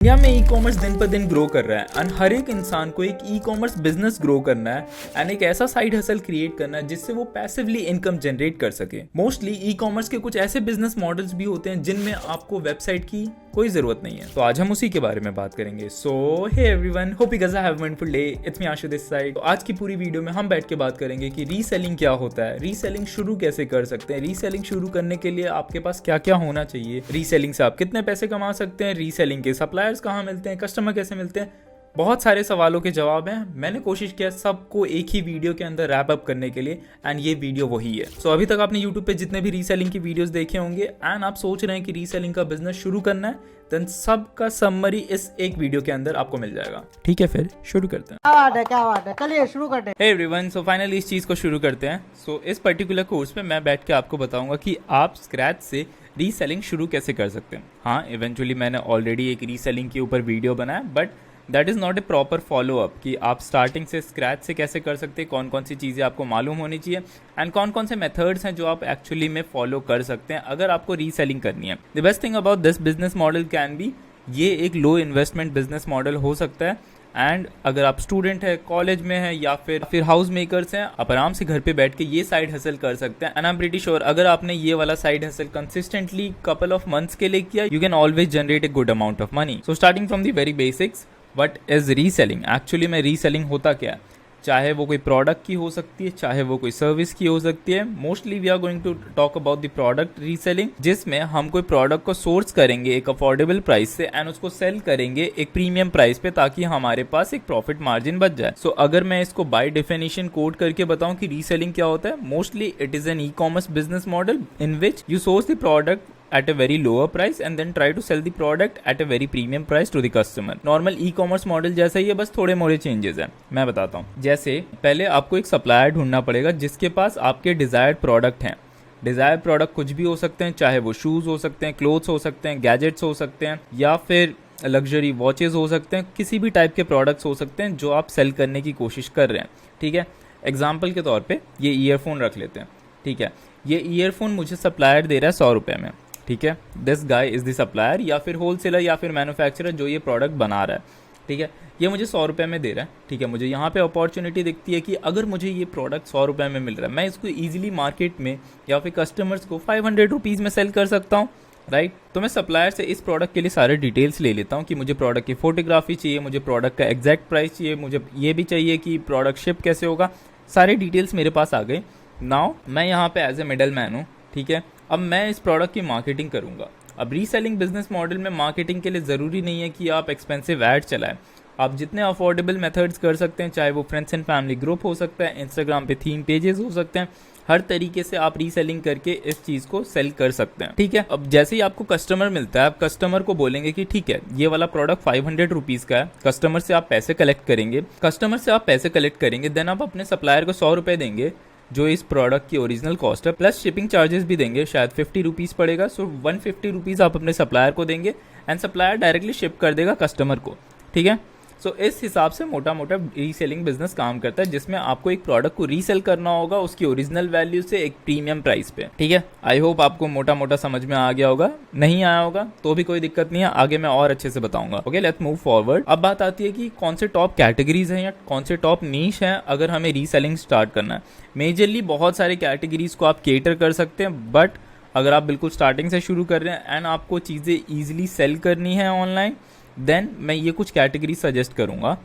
India में e commerce दिन पर दिन ग्रो कर रहा है एंड हर एक इंसान को एक ई कॉमर्स बिजनेस ग्रो करना है एंड एक ऐसा साइड हसल क्रिएट करना है जिससे वो पैसिवली इनकम जनरेट कर सके। मोस्टली ई कॉमर्स के कुछ ऐसे बिजनेस मॉडल्स भी होते हैं जिनमें आपको वेबसाइट की कोई जरूरत नहीं है, तो आज हम उसी के बारे में बात करेंगे। So hey everyone, hope you guys have a wonderful day. It's me Ashu this side. तो आज की पूरी वीडियो में हम बैठ के बात करेंगे कि रीसेलिंग क्या होता है, रीसेलिंग शुरू कैसे कर सकते हैं, रीसेलिंग शुरू करने के लिए आपके पास क्या क्या होना चाहिए, रीसेलिंग से आप कितने पैसे कमा सकते हैं, रीसेलिंग के सप्लायर्स कहाँ मिलते हैं, कस्टमर कैसे मिलते हैं। बहुत सारे सवालों के जवाब हैं। मैंने कोशिश किया सबको एक ही वीडियो के अंदर रैप अप करने के लिए एंड ये वीडियो वही है। सो अभी तक आपने YouTube पे जितने भी रीसेलिंग की वीडियोस देखे होंगे एंड आप सोच रहे हैं कि रीसेलिंग का बिजनेस शुरू करना है, देन सबका समरी इस एक वीडियो के अंदर आपको मिल जाएगा। ठीक है, फिर शुरू करते हैं। क्या बात है, चलिए शुरू करते हैं। हे एवरीवन, सो फाइनली इस चीज़ को शुरू करते हैं। सो इस पर्टिकुलर कोर्स में मैं बैठ के आपको बताऊंगा कि आप स्क्रैच से रीसेलिंग शुरू कैसे कर सकते हैं। हाँ, इवेंचुअली मैंने ऑलरेडी एक रीसेलिंग के ऊपर वीडियो बनाया, but that is not a proper follow up कि आप स्टार्टिंग से स्क्रैच से कैसे कर सकते हैं, कौन कौन सी चीज़ें आपको मालूम होनी चाहिए एंड कौन कौन से मेथड्स हैं जो आप एक्चुअली में फॉलो कर सकते हैं अगर आपको रीसेलिंग करनी है। The best thing about this business model can be, ये एक लो इन्वेस्टमेंट बिजनेस मॉडल हो सकता है एंड अगर आप स्टूडेंट है, कॉलेज में है या फिर हाउस मेकर्स हैं, आप आराम से घर पे बैठ के ये साइड हसल कर सकते हैं। And I am pretty sure अगर आपने ये वाला side hustle consistently couple of months के लिए किया, you can always generate a good amount of money. So starting from the very basics, what is reselling? Actually में रीसेलिंग होता क्या है? चाहे वो कोई प्रोडक्ट की हो सकती है, चाहे वो कोई सर्विस की हो सकती है। Mostly we are going to talk about the product reselling, जिसमें हम कोई प्रोडक्ट को सोर्स करेंगे एक अफोर्डेबल प्राइस से एंड उसको सेल करेंगे एक प्रीमियम प्राइस पे, ताकि हमारे पास एक प्रॉफिट मार्जिन बच जाए। सो अगर मैं इसको बाय डेफिनेशन कोड करके बताऊं कि रीसेलिंग क्या होता है, mostly it is an e commerce business model in which you source the product at a very lower price and then try to sell the product at a very premium price to the customer. Normal e commerce model जैसा ही है, बस थोड़े मोड़े changes हैं। मैं बताता हूँ। जैसे पहले आपको एक सप्लायर ढूंढना पड़ेगा जिसके पास आपके डिजायर्ड प्रोडक्ट हैं। डिजायर्ड प्रोडक्ट कुछ भी हो सकते हैं, चाहे वो शूज हो सकते हैं, क्लोथ्स हो सकते हैं, गैजेट्स हो सकते हैं या फिर लग्जरी वॉचेस हो सकते हैं, किसी भी टाइप के प्रोडक्ट्स हो सकते हैं जो आप सेल करने की कोशिश कर रहे हैं। ठीक है, एग्जाम्पल के तौर पे ये ईयरफोन रख लेते हैं। ठीक है, ये ईयरफोन मुझे सप्लायर दे रहा है 100 रुपये में। ठीक है, this guy is the supplier या फिर होलसेलर या फिर मैन्युफैक्चरर जो ये प्रोडक्ट बना रहा है। ठीक है, ये मुझे 100 रुपये में दे रहा है। ठीक है, मुझे यहाँ पे अपॉर्चुनिटी दिखती है कि अगर मुझे ये प्रोडक्ट 100 रुपये में मिल रहा है, मैं इसको ईजिली मार्केट में या फिर कस्टमर्स को 500 रुपीज़ में सेल कर सकता हूँ, राइट। तो मैं सप्लायर से इस प्रोडक्ट के लिए सारे डिटेल्स ले लेता हूँ कि मुझे प्रोडक्ट की फोटोग्राफी चाहिए, मुझे प्रोडक्ट का एग्जैक्ट प्राइस चाहिए, मुझे ये भी चाहिए कि प्रोडक्ट शिप कैसे होगा। सारे डिटेल्स मेरे पास आ गए। नाउ मैं यहाँ पे एज ए मिडल मैन हूँ। ठीक है, अब मैं इस प्रोडक्ट की मार्केटिंग करूँगा। अब रीसेलिंग बिजनेस मॉडल में मार्केटिंग के लिए ज़रूरी नहीं है कि आप एक्सपेंसिव ऐड चलाएं। आप जितने अफोर्डेबल मेथड्स कर सकते हैं, चाहे वो फ्रेंड्स एंड फैमिली ग्रुप हो सकता है, इंस्टाग्राम पे थीम पेजेस हो सकते हैं, हर तरीके से आप रीसेलिंग करके इस चीज़ को सेल कर सकते हैं। ठीक है, अब जैसे ही आपको कस्टमर मिलता है, आप कस्टमर को बोलेंगे कि ठीक है, ये वाला प्रोडक्ट 500 रुपीज़ का है। कस्टमर से आप पैसे कलेक्ट करेंगे, देन आप अपने सप्लायर को 100 रुपये देंगे जो इस प्रोडक्ट की ओरिजिनल कॉस्ट है, प्लस शिपिंग चार्जेस भी देंगे, शायद 50 रुपीज़ पड़ेगा। सो 150 रुपीज़ आप अपने सप्लायर को देंगे एंड सप्लायर डायरेक्टली शिप कर देगा कस्टमर को। ठीक है, सो इस हिसाब से मोटा मोटा रीसेलिंग बिजनेस काम करता है, जिसमें आपको एक प्रोडक्ट को रीसेल करना होगा उसकी ओरिजिनल वैल्यू से एक प्रीमियम प्राइस पे। ठीक है, आई होप आपको मोटा मोटा समझ में आ गया होगा। नहीं आया होगा तो भी कोई दिक्कत नहीं है, आगे मैं और अच्छे से बताऊंगा। Okay, let's move forward. अब बात आती है कि कौन से टॉप कैटेगरीज हैं या कौन से टॉप नीश हैं अगर हमें रीसेलिंग स्टार्ट करना है। मेजरली बहुत सारे कैटेगरीज को आप केटर कर सकते हैं, बट अगर आप बिल्कुल स्टार्टिंग से शुरू कर रहे हैं एंड आपको चीज़ें ईजिली सेल करनी है ऑनलाइन, देन मैं ये कुछ कैटेगरी सजेस्ट करूँगा।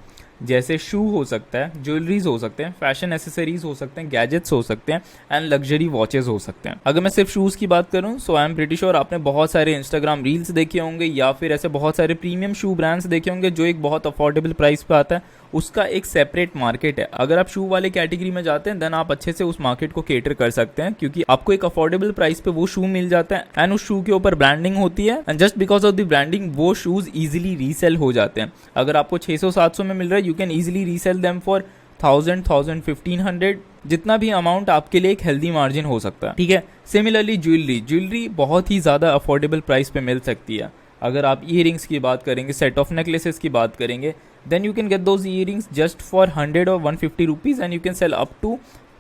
जैसे शू हो सकता है, ज्वेलरीज हो सकते हैं, फैशन एसेसरीज हो सकते हैं, गैजेट्स हो सकते हैं एंड लग्जरी वॉचेस हो सकते हैं। अगर मैं सिर्फ शूज़ की बात करूं, सो आई एम प्रीटी श्योर आपने बहुत सारे इंस्टाग्राम रील्स देखे होंगे या फिर ऐसे बहुत सारे प्रीमियम शू ब्रांड्स देखे होंगे जो एक बहुत अफोर्डेबल प्राइस पे आता है। उसका एक सेपरेट मार्केट है। अगर आप शू वाले कैटेगरी में जाते हैं, देन आप अच्छे से उस मार्केट को केटर कर सकते हैं, क्योंकि आपको एक अफोर्डेबल प्राइस पे वो शू मिल जाता है एंड उस शू के ऊपर ब्रांडिंग होती है and just because of the branding वो शूज इजीली रीसेल हो जाते हैं। अगर आपको 600-700 में मिल रहा है, you can easily resale them for 1000, 1500, जितना भी अमाउंट आपके लिए एक हेल्दी मार्जिन हो सकता है। ठीक है, सिमिलरली ज्वेलरी बहुत ही ज़्यादा अफोर्डेबल प्राइस पे मिल सकती है। अगर आप ईयरिंग्स की बात करेंगे, सेट ऑफ नेकलेसेस की बात करेंगे, then you can get those earrings just for 100 और 150 rupees and you can sell up to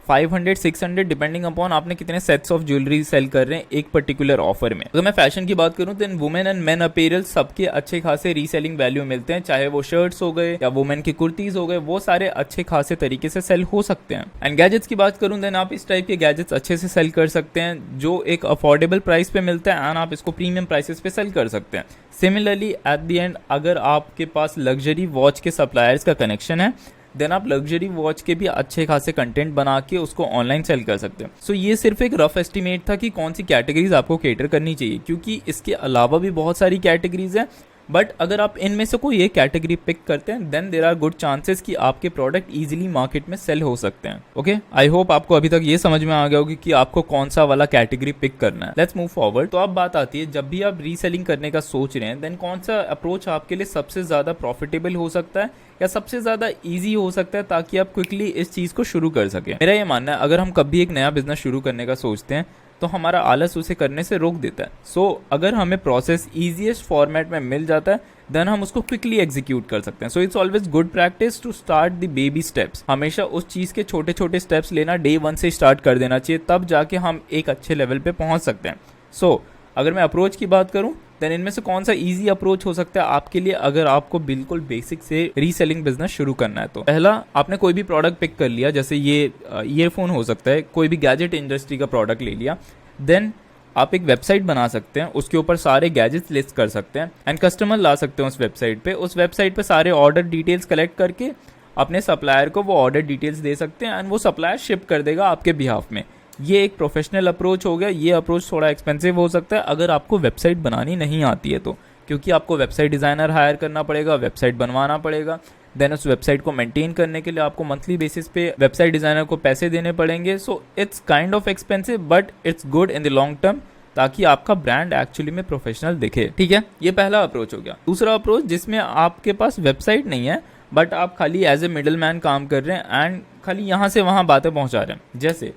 500 600 depending upon आपने कितने सेट्स ऑफ ज्वेलरी सेल कर रहे हैं एक पर्टिकुलर ऑफर में। अगर मैं फैशन की बात करूं तो वुमेन एंड मेन अपीयरल सबके अच्छे खासे रीसेलिंग वैल्यू मिलते हैं, चाहे वो शर्ट्स हो गए या वुमेन की कुर्तीज हो गए, वो सारे अच्छे खासे तरीके से सेल हो सकते हैं। एंड गैजेट्स की बात करूं देन आप इस टाइप के गैजेट्स अच्छे से सेल कर सकते हैं जो एक अफोर्डेबल प्राइस पे मिलता है एंड आप इसको प्रीमियम प्राइसेस पे सेल कर सकते हैं। सिमिलरली एट द एंड अगर आपके पास लग्जरी वॉच के सप्लायर्स का कनेक्शन है देन आप लग्जरी वॉच के भी अच्छे खासे कंटेंट बना के उसको ऑनलाइन सेल कर सकते हैं। सो ये सिर्फ एक रफ एस्टिमेट था कि कौन सी कैटेगरीज आपको केटर करनी चाहिए, क्योंकि इसके अलावा भी बहुत सारी कैटेगरीज हैं, बट अगर आप इनमें से कोई एक कैटेगरी पिक करते हैं then there are good chances कि आपके प्रोडक्ट इजीली मार्केट में सेल हो सकते हैं। ओके, आई होप आपको अभी तक ये समझ में आ गया होगी कि आपको कौन सा वाला कैटेगरी पिक करना है। Let's move forward. तो अब बात आती है, जब भी आप रीसेलिंग करने का सोच रहे हैं देन कौन सा अप्रोच आपके लिए सबसे ज्यादा प्रॉफिटेबल हो सकता है या सबसे ज्यादा इजी हो सकता है ताकि आप क्विकली इस चीज को शुरू कर सकें। मेरा ये मानना है अगर हम कभी एक नया बिजनेस शुरू करने का सोचते हैं तो हमारा आलस उसे करने से रोक देता है। सो अगर हमें प्रोसेस इजीएस्ट फॉर्मेट में मिल जाता है देन हम उसको क्विकली एग्जीक्यूट कर सकते हैं। So it's always good practice to start the baby steps. हमेशा उस चीज के छोटे छोटे स्टेप्स लेना, डे 1 से स्टार्ट कर देना चाहिए, तब जाके हम एक अच्छे लेवल पे पहुंच सकते हैं। सो अगर मैं अप्रोच की बात करूं देन इनमें से कौन सा इजी अप्रोच हो सकता है आपके लिए अगर आपको बिल्कुल बेसिक से रीसेलिंग बिजनेस शुरू करना है। तो पहला, आपने कोई भी प्रोडक्ट पिक कर लिया, जैसे ये ईयरफोन हो सकता है, कोई भी गैजेट इंडस्ट्री का प्रोडक्ट ले लिया, देन आप एक वेबसाइट बना सकते हैं, उसके ऊपर सारे गैजेट्स लिस्ट कर सकते हैं एंड कस्टमर ला सकते हैं उस वेबसाइट पे। उस वेबसाइट पे सारे ऑर्डर डिटेल्स कलेक्ट करके अपने सप्लायर को वो ऑर्डर डिटेल्स दे सकते हैं एंड वो सप्लायर शिप कर देगा आपके बिहाफ में। ये एक प्रोफेशनल अप्रोच हो गया। ये अप्रोच थोड़ा एक्सपेंसिव हो सकता है अगर आपको वेबसाइट बनानी नहीं आती है तो, क्योंकि आपको वेबसाइट डिज़ाइनर हायर करना पड़ेगा, वेबसाइट बनवाना पड़ेगा, देन उस वेबसाइट को मेंटेन करने के लिए आपको मंथली बेसिस पे वेबसाइट डिज़ाइनर को पैसे देने पड़ेंगे। So it's kind of expensive but it's good in the long term, ताकि आपका ब्रांड एक्चुअली में प्रोफेशनल दिखे। ठीक है, ये पहला अप्रोच हो गया। दूसरा अप्रोच जिसमें आपके पास वेबसाइट नहीं है बट आप खाली एज ए मिडल मैन काम कर रहे हैं एंड खाली यहाँ से वहाँ बातें पहुँचा रहे हैं। जैसे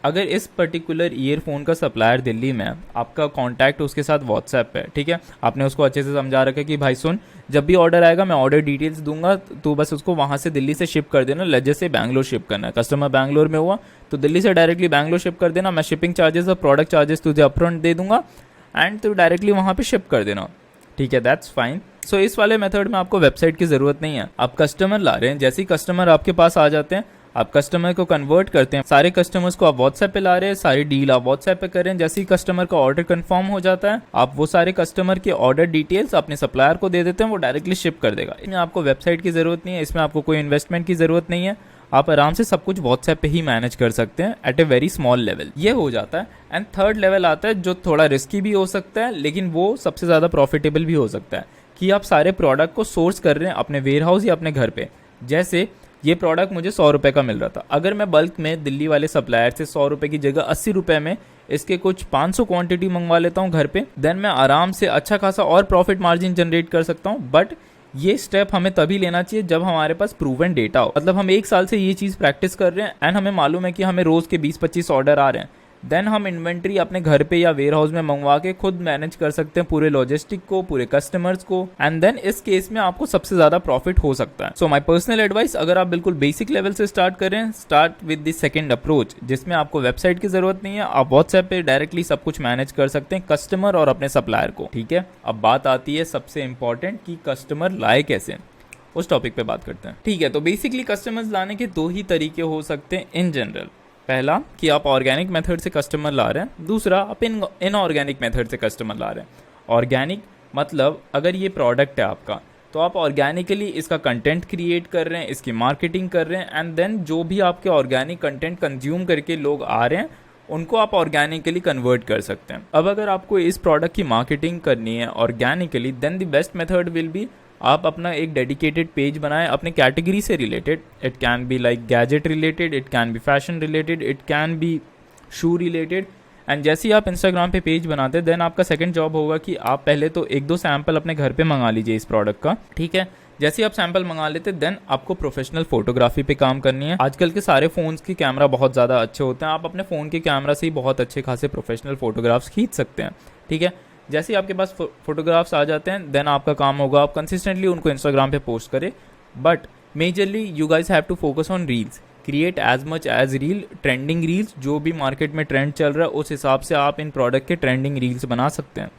अगर इस पर्टिकुलर ईयरफोन का सप्लायर दिल्ली में है, आपका कांटेक्ट उसके साथ व्हाट्सएप पे, ठीक है, आपने उसको अच्छे से समझा रखा है कि भाई सुन, जब भी ऑर्डर आएगा मैं ऑर्डर डिटेल्स दूंगा, तो बस उसको वहाँ से दिल्ली से शिप कर देना। जैसे बैंगलोर शिप करना है, कस्टमर बैंगलोर में हुआ तो दिल्ली से डायरेक्टली बैंगलोर शिप कर देना, मैं शिपिंग चार्जेस और प्रोडक्ट चार्जेस तुझे अपफ्रंट दे दूंगा एंड तो डायरेक्टली वहाँ पे शिप कर देना। ठीक है, दैट्स फाइन। सो इस वाले मेथड में आपको वेबसाइट की जरूरत नहीं है। आप कस्टमर ला रहे हैं, जैसे ही कस्टमर आपके पास आ जाते हैं आप कस्टमर को कन्वर्ट करते हैं, सारे कस्टमर्स को आप व्हाट्सएप पे ला रहे हैं, सारी डील आप व्हाट्सएप पे कर रहे हैं। जैसे ही कस्टमर का ऑर्डर कंफर्म हो जाता है आप वो सारे कस्टमर के ऑर्डर डिटेल्स अपने सप्लायर को दे देते हैं, वो डायरेक्टली शिप कर देगा। इसमें आपको वेबसाइट की जरूरत नहीं है, इसमें आपको कोई इन्वेस्टमेंट की जरूरत नहीं है, आप आराम से सब कुछ व्हाट्सएप पे ही मैनेज कर सकते हैं at a very small level. ये हो जाता है। एंड थर्ड लेवल आता है जो थोड़ा रिस्की भी हो सकता है लेकिन वो सबसे ज़्यादा प्रॉफिटेबल भी हो सकता है, कि आप सारे प्रोडक्ट को सोर्स कर रहे हैं अपने वेयर हाउस या अपने घर पे। जैसे ये प्रोडक्ट मुझे 100 रुपये का मिल रहा था, अगर मैं बल्क में दिल्ली वाले सप्लायर से 100 रुपये की जगह 80 रुपये में इसके कुछ 500 क्वांटिटी मंगवा लेता हूँ घर पे, देन मैं आराम से अच्छा खासा और प्रॉफिट मार्जिन जनरेट कर सकता हूँ। बट ये स्टेप हमें तभी लेना चाहिए जब हमारे पास प्रूवन डेटा हो, मतलब हम 1 साल से ये चीज़ प्रैक्टिस कर रहे हैं एंड हमें मालूम है कि हमें रोज़ के 20-25 ऑर्डर आ रहे हैं। देन हम इन्वेंट्री अपने घर पे या वेयर हाउस में मंगवा के खुद मैनेज कर सकते हैं पूरे लॉजिस्टिक को, पूरे कस्टमर्स को, एंड देन इस केस में आपको सबसे ज्यादा प्रॉफिट हो सकता है। सो माय पर्सनल एडवाइस, अगर आप बिल्कुल बेसिक लेवल से स्टार्ट करें, start with the second approach जिसमें आपको वेबसाइट की जरूरत नहीं है, आप व्हाट्सएप पे डायरेक्टली सब कुछ मैनेज कर सकते हैं, कस्टमर और अपने सप्लायर को। ठीक है, अब बात आती है सबसे इंपॉर्टेंट कि कस्टमर लाए कैसे, उस टॉपिक पे बात करते हैं। ठीक है, तो बेसिकली कस्टमर्स लाने के 2 ही तरीके हो सकते हैं इन जनरल। पहला कि आप ऑर्गेनिक मेथड से कस्टमर ला रहे हैं, दूसरा आप इनऑर्गेनिक मेथड से कस्टमर ला रहे हैं। ऑर्गेनिक मतलब अगर ये प्रोडक्ट है आपका तो आप ऑर्गेनिकली इसका कंटेंट क्रिएट कर रहे हैं, इसकी मार्केटिंग कर रहे हैं एंड देन जो भी आपके ऑर्गेनिक कंटेंट कंज्यूम करके लोग आ रहे हैं उनको आप ऑर्गेनिकली कन्वर्ट कर सकते हैं। अब अगर आपको इस प्रोडक्ट की मार्केटिंग करनी है organically, then the best method will be आप अपना एक डेडिकेटेड पेज बनाएं अपने कैटेगरी से related. It can be like gadget related, it can be fashion related, it can be shoe related. And जैसे ही आप इंस्टाग्राम पे पेज बनाते हैं देन आपका सेकंड जॉब होगा कि आप पहले तो 1-2 सैंपल अपने घर पे मंगा लीजिए इस प्रोडक्ट का। ठीक है, जैसे ही आप सैंपल मंगा लेते देन आपको प्रोफेशनल फोटोग्राफी पे काम करनी है। आजकल के सारे फोन्स के कैमरा बहुत ज़्यादा अच्छे होते हैं, आप अपने फ़ोन के कैमरा से ही बहुत अच्छे खासे प्रोफेशनल फोटोग्राफ्स खींच सकते हैं। ठीक है, जैसे ही आपके पास फोटोग्राफ्स आ जाते हैं देन आपका काम होगा आप कंसिस्टेंटली उनको इंस्टाग्राम पे पोस्ट करें, but majorly you guys have to focus on reels. Create as much as reel, trending reels, जो भी मार्केट में ट्रेंड चल रहा है उस हिसाब से आप इन प्रोडक्ट के ट्रेंडिंग रील्स बना सकते हैं,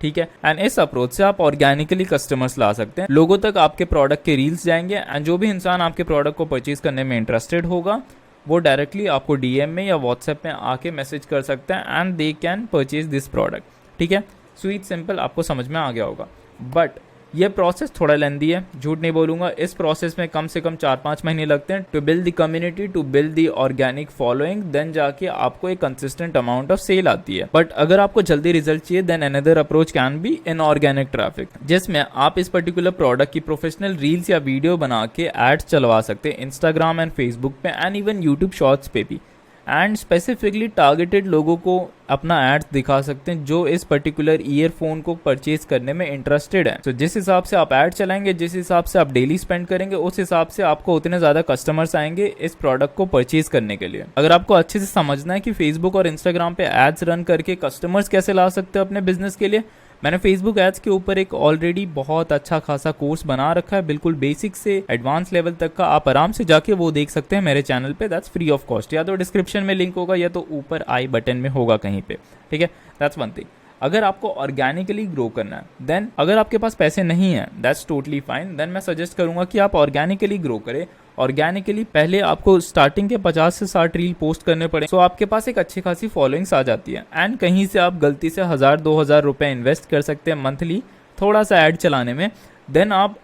ठीक है। एंड इस अप्रोच से आप ऑर्गेनिकली कस्टमर्स ला सकते हैं, लोगों तक आपके प्रोडक्ट के रील्स जाएंगे एंड जो भी इंसान आपके प्रोडक्ट को परचेज करने में इंटरेस्टेड होगा वो डायरेक्टली आपको डीएम में या व्हाट्सएप में आके मैसेज कर सकते हैं and they can purchase this product, ठीक है। स्वीट सिंपल, आपको समझ में आ गया होगा। बट ये प्रोसेस थोड़ा लेंदी है, झूठ नहीं बोलूंगा। इस प्रोसेस में कम से कम 4-5 महीने लगते हैं to build the community, to build the organic following, then जाके आपको एक कंसिस्टेंट अमाउंट ऑफ सेल आती है। बट अगर आपको जल्दी रिजल्ट चाहिए then another approach can be inorganic traffic, जिसमें आप इस पर्टिकुलर प्रोडक्ट की प्रोफेशनल रील्स या वीडियो बना के एड्स चलवा सकते हैं इंस्टाग्राम एंड फेसबुक पे एंड इवन यूट्यूब शॉर्ट्स पे भी, एंड स्पेसिफिकली टारगेटेड लोगों को अपना एड्स दिखा सकते हैं जो इस पर्टिकुलर ईयरफोन को परचेज करने में इंटरेस्टेड है। तो जिस हिसाब से आप एड चलाएंगे, जिस हिसाब से आप डेली स्पेंड करेंगे, उस हिसाब से आपको उतने ज्यादा कस्टमर्स आएंगे इस प्रोडक्ट को परचेज करने के लिए। अगर आपको अच्छे से समझना है कि फेसबुक और इंस्टाग्राम पे एड्स रन करके कस्टमर्स कैसे ला सकते हैं अपने बिजनेस के लिए, मैंने फेसबुक एड्स के ऊपर एक ऑलरेडी बहुत अच्छा खासा कोर्स बना रखा है, बिल्कुल बेसिक से एडवांस लेवल तक का। आप आराम से जाके वो देख सकते हैं मेरे चैनल पे, दैट्स फ्री ऑफ कॉस्ट। या तो डिस्क्रिप्शन में लिंक होगा या तो ऊपर आई बटन में होगा कहीं पे, ठीक है। That's one thing. अगर आपको ऑर्गेनिकली ग्रो करना है देन, अगर आपके पास पैसे नहीं है दैट्स टोटली फाइन, देन मैं सजेस्ट करूंगा कि आप ऑर्गेनिकली ग्रो करें। ऑर्गेनिकली पहले आपको स्टार्टिंग के 50 से 60 रील पोस्ट करने पड़े, तो आपके पास एक अच्छी खासी फॉलोइंग्स आ जाती है एंड कहीं से आप गलती से 1000-2000 रुपए इन्वेस्ट कर सकते हैं मंथली थोड़ा सा ऐड चलाने में। देन आप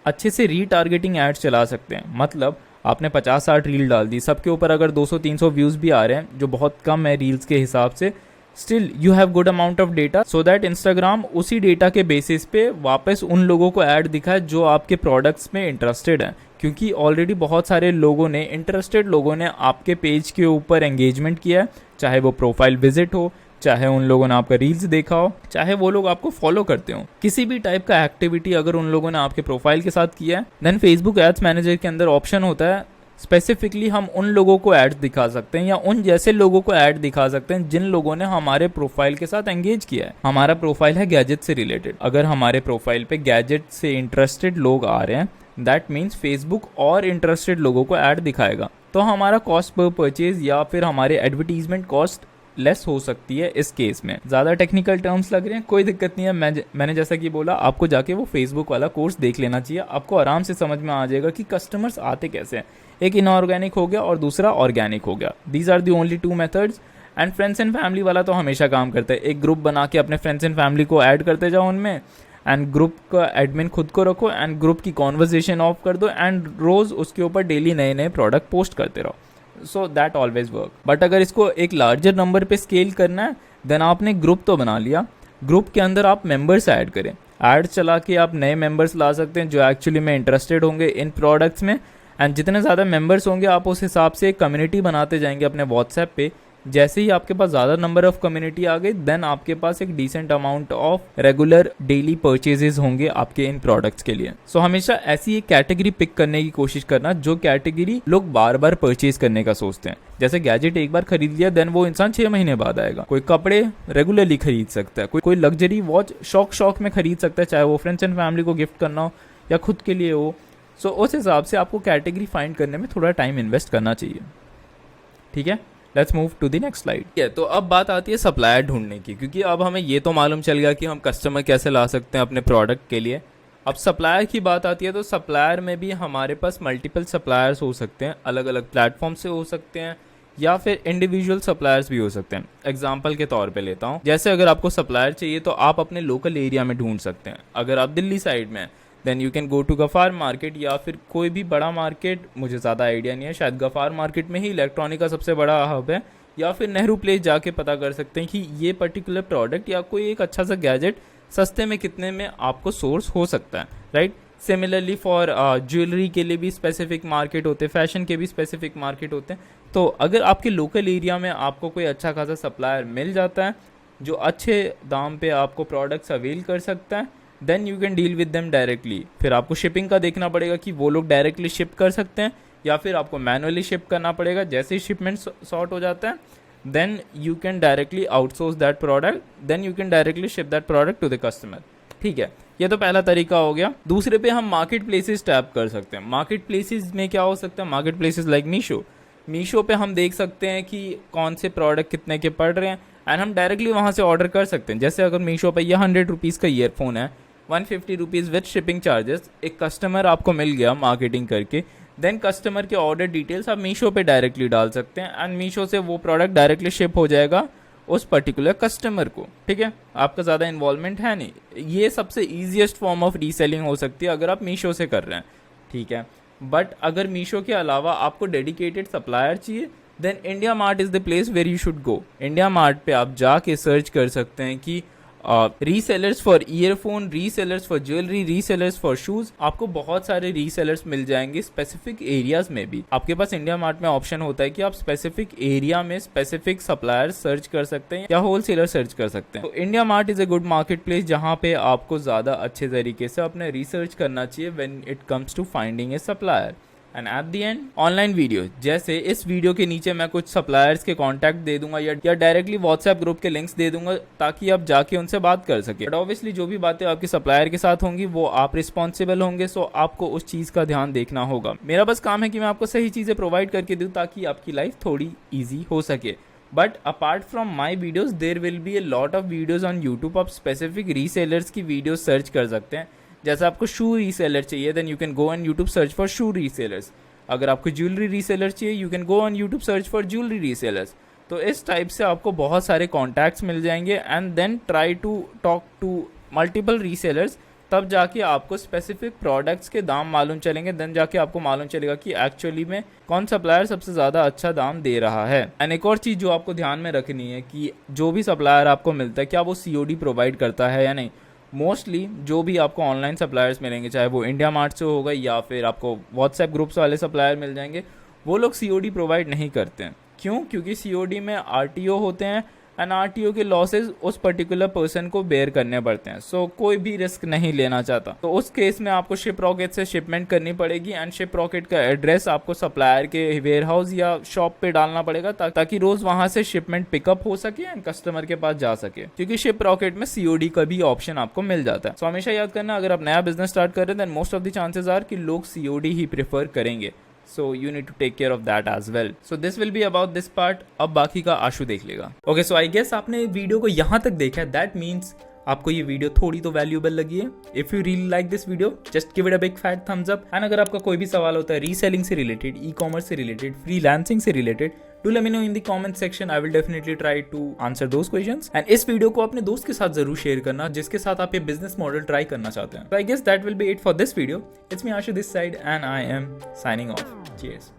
अच्छे से रीटारगेटिंग एड चला सकते हैं। मतलब आपने 50-60 रील डाल दी, सबके ऊपर अगर 200-300 व्यूज भी आ रहे हैं जो बहुत कम है रील्स के हिसाब से, still you have good amount of data, so that Instagram उसी डेटा के बेसिस पे वापस उन लोगों को ऐड दिखाए जो आपके प्रोडक्ट्स में इंटरेस्टेड है, क्योंकि ऑलरेडी बहुत सारे लोगों ने, इंटरेस्टेड लोगों ने आपके पेज के ऊपर एंगेजमेंट किया है, चाहे वो प्रोफाइल विजिट हो, चाहे उन लोगों ने आपका रील्स देखा हो, चाहे वो लोग आपको फॉलो करते हो, किसी भी टाइप का एक्टिविटी अगर उन लोगों ने आपके प्रोफाइल के साथ किया है, देन फेसबुक एड्स मैनेजर के अंदर ऑप्शन होता है स्पेसिफिकली हम उन लोगों को ऐड दिखा सकते हैं या उन जैसे लोगों को ऐड दिखा सकते हैं जिन लोगों ने हमारे प्रोफाइल के साथ एंगेज किया है। हमारा प्रोफाइल है गैजेट से रिलेटेड, अगर हमारे प्रोफाइल पे गैजेट से इंटरेस्टेड लोग आ रहे हैं दैट मीन्स फेसबुक और इंटरेस्टेड लोगों को ऐड दिखाएगा, तो हमारा कॉस्ट पर परचेज या फिर हमारे एडवर्टीजमेंट कॉस्ट लेस हो सकती है। इस केस में ज्यादा टेक्निकल टर्म्स लग रहे हैं, कोई दिक्कत नहीं है। मैंने जैसा कि बोला, आपको जाके वो फेसबुक वाला कोर्स देख लेना चाहिए, आपको आराम से समझ में आ जाएगा कि कस्टमर्स आते कैसे हैं। एक इनऑर्गेनिक हो गया और दूसरा ऑर्गेनिक हो गया, these are the only 2 methods. And friends and family वाला तो हमेशा काम करता है, एक ग्रुप बना के अपने फ्रेंड्स एंड फैमिली को ऐड करते जाओ उनमें, एंड ग्रुप का एडमिन खुद को रखो एंड ग्रुप की कॉन्वर्जेशन ऑफ कर दो एंड रोज उसके ऊपर डेली नए नए प्रोडक्ट पोस्ट करते रहो, so that always work. But अगर इसको एक लार्जर नंबर पे स्केल करना है देन आपने ग्रुप तो बना लिया, ग्रुप के अंदर आप मेंबर्स ऐड करें, ऐड चला के आप नए मेंबर्स ला सकते हैं जो एक्चुअली में इंटरेस्टेड होंगे इन प्रोडक्ट्स में। एंड जितने ज़्यादा मेंबर्स होंगे आप उस हिसाब से एक कम्युनिटी बनाते जाएंगे अपने व्हाट्सएप पे। जैसे ही आपके पास ज़्यादा नंबर ऑफ कम्युनिटी आ गई देन आपके पास एक decent amount of regular daily purchases होंगे आपके इन प्रोडक्ट्स के लिए। सो हमेशा ऐसी एक कैटेगरी पिक करने की कोशिश करना जो कैटेगरी लोग बार बार परचेज करने का सोचते हैं। जैसे गैजेट एक बार खरीद लिया देन वो इंसान 6 महीने बाद आएगा, कोई कपड़े रेगुलरली खरीद सकता है, कोई लग्जरी वॉच शौक में खरीद सकता है, चाहे वो फ्रेंड्स एंड फैमिली को गिफ्ट करना हो या खुद के लिए हो। सो उस हिसाब से आपको कैटेगरी फाइंड करने में थोड़ा टाइम इन्वेस्ट करना चाहिए, ठीक है। Let's move to the next slide. तो अब बात आती है सप्लायर ढूंढने की, क्योंकि अब हमें ये तो मालूम चल गया कि हम कस्टमर कैसे ला सकते हैं अपने प्रोडक्ट के लिए। अब सप्लायर की बात आती है तो सप्लायर में भी हमारे पास मल्टीपल सप्लायर्स हो सकते हैं, अलग अलग प्लेटफॉर्म से हो सकते हैं या फिर इंडिविजुअल सप्लायर्स भी हो सकते हैं। एग्जाम्पल के तौर पे लेता हूँ, जैसे अगर आपको सप्लायर चाहिए तो आप अपने लोकल एरिया में ढूंढ सकते हैं। अगर आप दिल्ली साइड में then you can go to Gaffar market या फिर कोई भी बड़ा मार्केट, मुझे ज़्यादा आइडिया नहीं है, शायद गफ़ार मार्केट में ही इलेक्ट्रॉनिक का सबसे बड़ा हब है, या फिर नेहरू प्लेस जाके पता कर सकते हैं कि ये पर्टिकुलर प्रोडक्ट या कोई एक अच्छा सा गैजेट सस्ते में कितने में आपको सोर्स हो सकता है, राइट। सिमिलरली फॉर ज्वेलरी के लिए भी स्पेसिफिक मार्केट होते हैं, फैशन के भी स्पेसिफिक मार्केट होते हैं। तो अगर आपके लोकल एरिया में आपको कोई अच्छा खासा सप्लायर मिल जाता है जो अच्छे दाम पे आपको प्रोडक्ट्स अवेल कर सकता है then you can deal with them directly. फिर आपको शिपिंग का देखना पड़ेगा कि वो लोग डायरेक्टली शिप कर सकते हैं या फिर आपको मैनुअली शिप करना पड़ेगा। जैसे ही शिपमेंट सॉर्ट हो जाता है then you can directly outsource that product, then you can directly ship that product to the customer. ठीक है, ये तो पहला तरीका हो गया। दूसरे पे हम मार्केट प्लेसेस टैप कर सकते हैं। मार्केट प्लेसेस में क्या हो सकता है, मार्केट प्लेसेस लाइक मीशो पे हम देख सकते हैं कि कौन से प्रोडक्ट कितने के पड़ रहे हैं एंड हम डायरेक्टली वहाँ से ऑर्डर कर सकते हैं। जैसे अगर मीशो पे ये 100 रुपीज़ का ईयरफोन है, 150 रुपीज़ विद शिपिंग चार्जेस, एक कस्टमर आपको मिल गया मार्केटिंग करके, देन कस्टमर के ऑर्डर डिटेल्स आप मीशो पे डायरेक्टली डाल सकते हैं एंड मीशो से वो प्रोडक्ट डायरेक्टली शिप हो जाएगा उस पर्टिकुलर कस्टमर को। ठीक है, आपका ज़्यादा इन्वॉल्वमेंट है नहीं। ये सबसे ईजिएस्ट फॉर्म ऑफ रीसेलिंग हो सकती है अगर आप मीशो से कर रहे हैं। ठीक है, बट अगर मीशो के अलावा आपको डेडिकेटेड सप्लायर चाहिए, then IndiaMART is the place where you should go. IndiaMART पे आप जाके सर्च कर सकते हैं कि resellers for earphone, resellers for jewellery, resellers for shoes. आपको बहुत सारे रीसेलर्स मिल जाएंगे स्पेसिफिक एरियाज में भी। आपके पास इंडिया मार्ट में ऑप्शन होता है कि आप स्पेसिफिक एरिया में स्पेसिफिक सप्लायर सर्च कर सकते हैं या होलसेलर सर्च कर सकते हैं। तो India mart is a good market place जहाँ पे आपको ज़्यादा अच्छे तरीके से अपने रिसर्च करना चाहिए when it comes to finding a supplier. And at the end online video, जैसे इस वीडियो के नीचे मैं कुछ सप्लायर्स के कांटेक्ट दे दूंगा या डायरेक्टली व्हाट्सएप ग्रुप के लिंक्स दे दूंगा ताकि आप जाके उनसे बात कर सके। बट ऑब्वियसली जो भी बातें आपके सप्लायर के साथ होंगी वो आप रिस्पॉन्सिबल होंगे, सो आपको उस चीज़ का ध्यान देखना होगा। मेरा बस काम है कि मैं आपको सही चीज़ें प्रोवाइड करके दूँ ताकि आपकी लाइफ थोड़ी ईजी हो सके। But apart from my videos there will be a lot of videos on YouTube. आप स्पेसिफिक रीसेलर्स की वीडियो सर्च कर सकते हैं। जैसे आपको शू रीसेलर चाहिए, then you can go on YouTube search for shoe resellers. अगर आपको ज्वेलरी रीसेलर चाहिए, you can go on YouTube search for jewellery resellers. तो इस टाइप से आपको बहुत सारे कॉन्टैक्ट्स मिल जाएंगे and then try to talk to multiple resellers. तब जाके आपको स्पेसिफिक प्रोडक्ट्स के दाम मालूम चलेंगे, देन जाके आपको मालूम चलेगा कि एक्चुअली में कौन सप्लायर सबसे ज़्यादा अच्छा दाम दे रहा है। एंड एक और चीज़ जो आपको ध्यान में रखनी है कि जो भी सप्लायर आपको मिलता है क्या वो COD प्रोवाइड करता है या नहीं। मोस्टली जो भी आपको ऑनलाइन सप्लायर्स मिलेंगे, चाहे वो इंडिया मार्ट से होगा या फिर आपको व्हाट्सएप ग्रुप्स वाले सप्लायर मिल जाएंगे, वो लोग COD प्रोवाइड नहीं करते हैं। क्यों? क्योंकि COD में RTO होते हैं एंड RTO के लॉसेज उस पर्टिकुलर पर्सन को बेयर करने पड़ते हैं। सो कोई भी रिस्क नहीं लेना चाहता, तो उस केस में आपको शिप रॉकेट से शिपमेंट करनी पड़ेगी एंड शिप रॉकेट का एड्रेस आपको सप्लायर के वेयर हाउस या शॉप पे डालना पड़ेगा ताकि रोज वहां से शिपमेंट पिकअप हो सके एंड कस्टमर के पास जा सके। क्योंकि शिप रॉकेट में COD का भी ऑप्शन आपको मिल जाता है। सो हमेशा याद करना, अगर आप नया बिजनेस स्टार्ट कर रहे हैं then most of the chances are कि लोग COD ही प्रेफर करेंगे। So you need to take care of that as well. So this will be about this part. अब बाकी का आशु देख लेगा। Okay, so I guess आपने वीडियो को यहाँ तक देखा है, that means आपको ये वीडियो थोड़ी तो वैल्यूएबल लगी है। If you really like this video just give it a big fat thumbs up. And अगर आपका कोई भी सवाल होता है रीसेलिंग से रिलेटेड, ई-कॉमर्स से रिलेटेड, फ्रीलांसिंग से related, do let me know in the comment section. I will definitely try to answer those questions. And इस वीडियो को अपने दोस्त के साथ जरूर शेयर करना जिसके साथ आप ये बिजनेस मॉडल ट्राई करना चाहते हैं। So I guess that will be it for this video. It's me Ashu this side and I am signing off. Cheers.